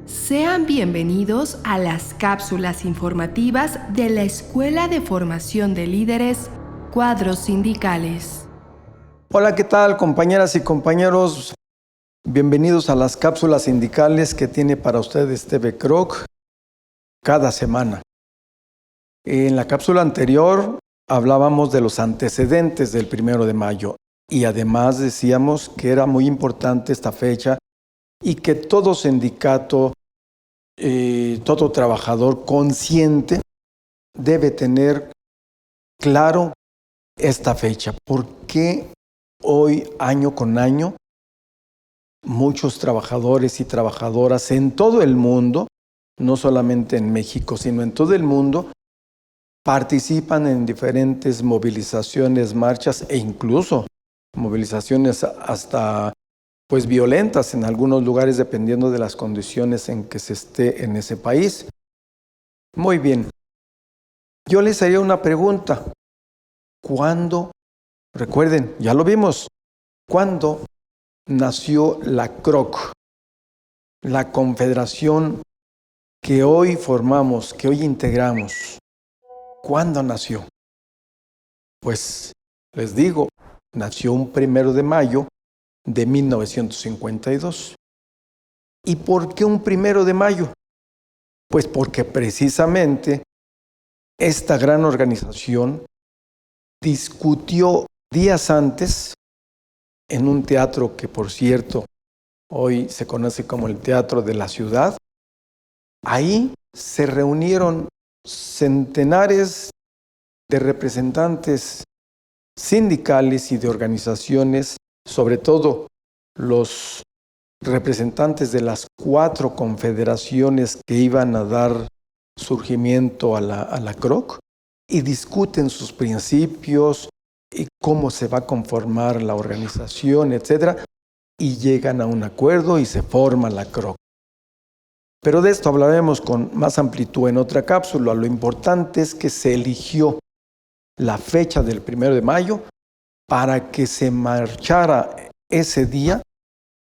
Sean bienvenidos a las cápsulas informativas de la Escuela de Formación de Líderes, Cuadros Sindicales. Hola, ¿qué tal, compañeras y compañeros? Bienvenidos a las cápsulas sindicales que tiene para ustedes TV Croc cada semana. En la cápsula anterior hablábamos de los antecedentes del 1 de mayo y además decíamos que era muy importante esta fecha y que todo sindicato, todo trabajador consciente debe tener claro esta fecha. ¿Por qué hoy, año con año, muchos trabajadores y trabajadoras en todo el mundo, no solamente en México, sino en todo el mundo, participan en diferentes movilizaciones, marchas e incluso movilizaciones hasta violentas en algunos lugares dependiendo de las condiciones en que se esté en ese país? Muy bien, yo les haría una pregunta. ¿Cuándo? Recuerden, ya lo vimos. ¿Cuándo nació la CROC, la confederación que hoy formamos, que hoy integramos? ¿Cuándo nació? Pues les digo, nació un 1 de mayo de 1952. ¿Y por qué un 1 de mayo? Pues porque precisamente esta gran organización discutió días antes en un teatro que, por cierto, hoy se conoce como el Teatro de la Ciudad. Ahí se reunieron centenares de representantes sindicales y de organizaciones, sobre todo los representantes de las 4 confederaciones que iban a dar surgimiento a la CROC, y discuten sus principios y cómo se va a conformar la organización, etcétera, y llegan a un acuerdo y se forma la CROC. Pero de esto hablaremos con más amplitud en otra cápsula. Lo importante es que se eligió la fecha del 1 de mayo para que se marchara ese día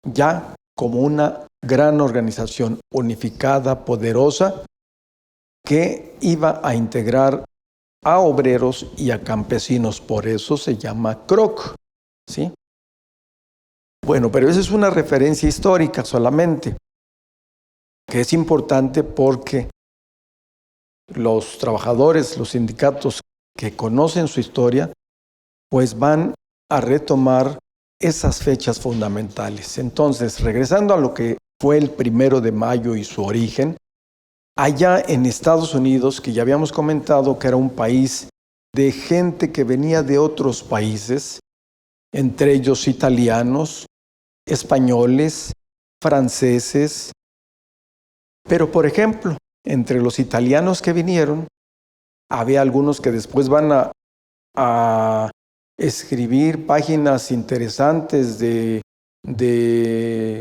ya como una gran organización unificada, poderosa, que iba a integrar a obreros y a campesinos. Por eso se llama CROC, ¿sí? Bueno, pero esa es una referencia histórica solamente, que es importante porque los trabajadores, los sindicatos que conocen su historia, pues van a retomar esas fechas fundamentales. Entonces, regresando a lo que fue el 1 de mayo y su origen, allá en Estados Unidos, que ya habíamos comentado que era un país de gente que venía de otros países, entre ellos italianos, españoles, franceses. Pero, por ejemplo, entre los italianos que vinieron, había algunos que después van a escribir páginas interesantes de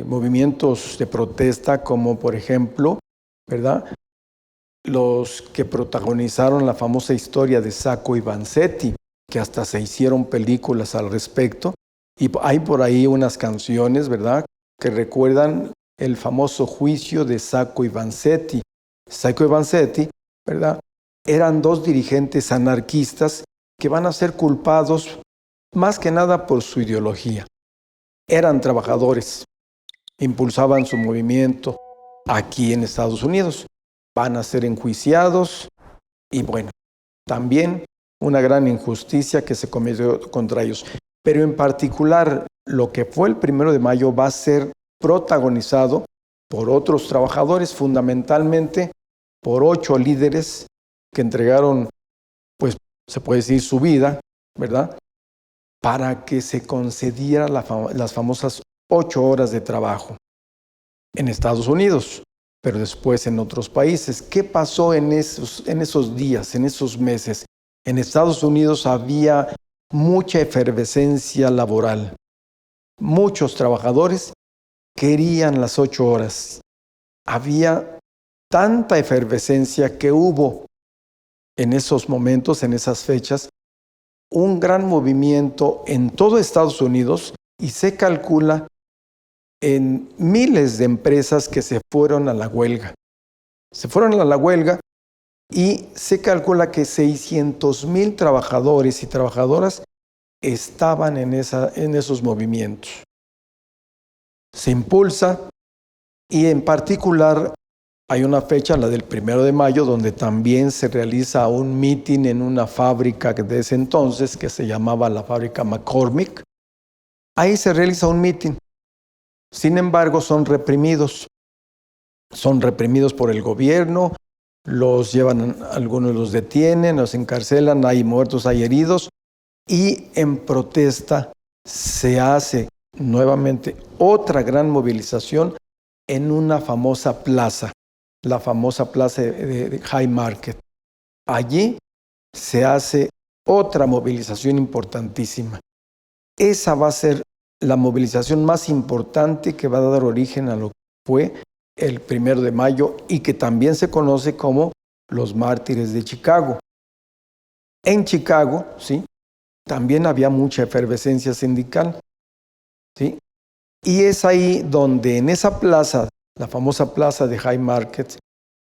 movimientos de protesta, como por ejemplo, ¿verdad?, los que protagonizaron la famosa historia de Sacco y Vanzetti, que hasta se hicieron películas al respecto, y hay por ahí unas canciones, ¿verdad?, que recuerdan el famoso juicio de Sacco y Vanzetti. Sacco y Vanzetti, ¿verdad?, eran 2 dirigentes anarquistas que van a ser culpados más que nada por su ideología. Eran trabajadores, impulsaban su movimiento aquí en Estados Unidos. Van a ser enjuiciados y bueno, también una gran injusticia que se cometió contra ellos. Pero en particular, lo que fue el 1 de mayo va a ser protagonizado por otros trabajadores, fundamentalmente por 8 líderes que entregaron, pues se puede decir, su vida, ¿verdad?, para que se concediera las famosas 8 horas de trabajo en Estados Unidos, pero después en otros países. ¿Qué pasó en esos días, en esos meses? En Estados Unidos había mucha efervescencia laboral. Muchos trabajadores querían las 8 horas. Había tanta efervescencia que hubo en esos momentos, en esas fechas, un gran movimiento en todo Estados Unidos, y se calcula en miles de empresas que se fueron a la huelga. Se fueron a la huelga y se calcula que 600,000 trabajadores y trabajadoras estaban en esos movimientos. Se impulsa y en particular hay una fecha, la del 1 de mayo, donde también se realiza un mitin en una fábrica de ese entonces que se llamaba la fábrica McCormick. Ahí se realiza un mitin. Sin embargo, son reprimidos. Son reprimidos por el gobierno, los llevan, algunos los detienen, los encarcelan, hay muertos, hay heridos. Y en protesta se hace nuevamente otra gran movilización en una famosa plaza, la famosa plaza de High Market. Allí se hace otra movilización importantísima. Esa va a ser la movilización más importante que va a dar origen a lo que fue el 1 de mayo y que también se conoce como los mártires de Chicago. En Chicago, ¿sí?, también había mucha efervescencia sindical, ¿sí? Y es ahí donde en esa plaza, la famosa plaza de High Market,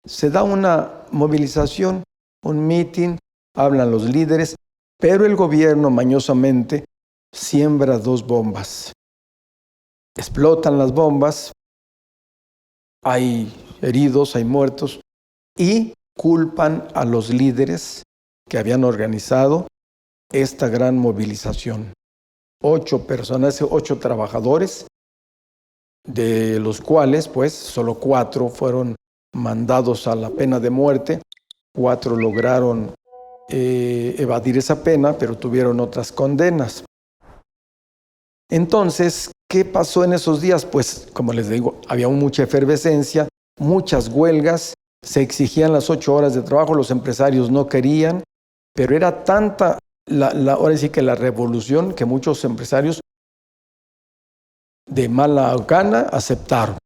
se da una movilización, un mitin, hablan los líderes, pero el gobierno mañosamente siembra 2 bombas. Explotan las bombas, hay heridos, hay muertos, y culpan a los líderes que habían organizado esta gran movilización. 8 personas, 8 trabajadores, de los cuales pues solo 4 fueron mandados a la pena de muerte, 4 lograron evadir esa pena, pero tuvieron otras condenas. Entonces, ¿qué pasó en esos días? Pues, como les digo, había mucha efervescencia, muchas huelgas, se exigían las 8 horas de trabajo, los empresarios no querían, pero era tanta ahora sí que la revolución que muchos empresarios de mala gana aceptaron,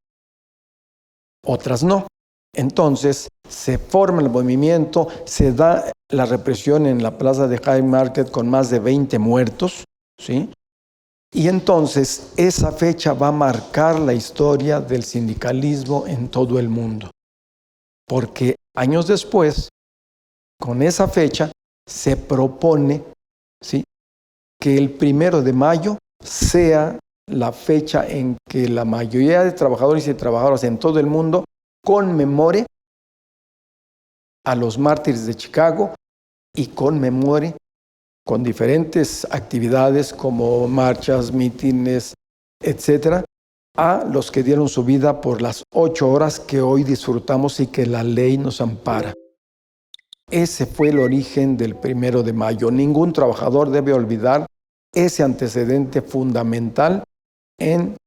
otras no. Entonces se forma el movimiento, se da la represión en la plaza de High Market con más de 20 muertos, ¿sí? Y entonces esa fecha va a marcar la historia del sindicalismo en todo el mundo, porque años después, con esa fecha, se propone, ¿sí?, que el 1 de mayo sea la fecha en que la mayoría de trabajadores y trabajadoras en todo el mundo conmemore a los mártires de Chicago y conmemore con diferentes actividades como marchas, mítines, etcétera, a los que dieron su vida por las 8 horas que hoy disfrutamos y que la ley nos ampara. Ese fue el origen del 1 de mayo. Ningún trabajador debe olvidar ese antecedente fundamental en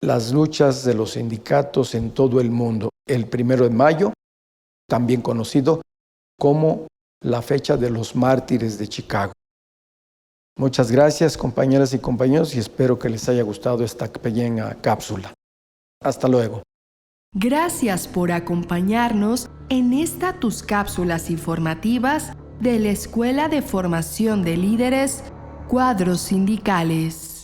las luchas de los sindicatos en todo el mundo. El 1 de mayo, también conocido como la fecha de los mártires de Chicago. Muchas gracias, compañeras y compañeros, y espero que les haya gustado esta pequeña cápsula. Hasta luego. Gracias por acompañarnos en tus cápsulas informativas de la Escuela de Formación de Líderes, Cuadros Sindicales.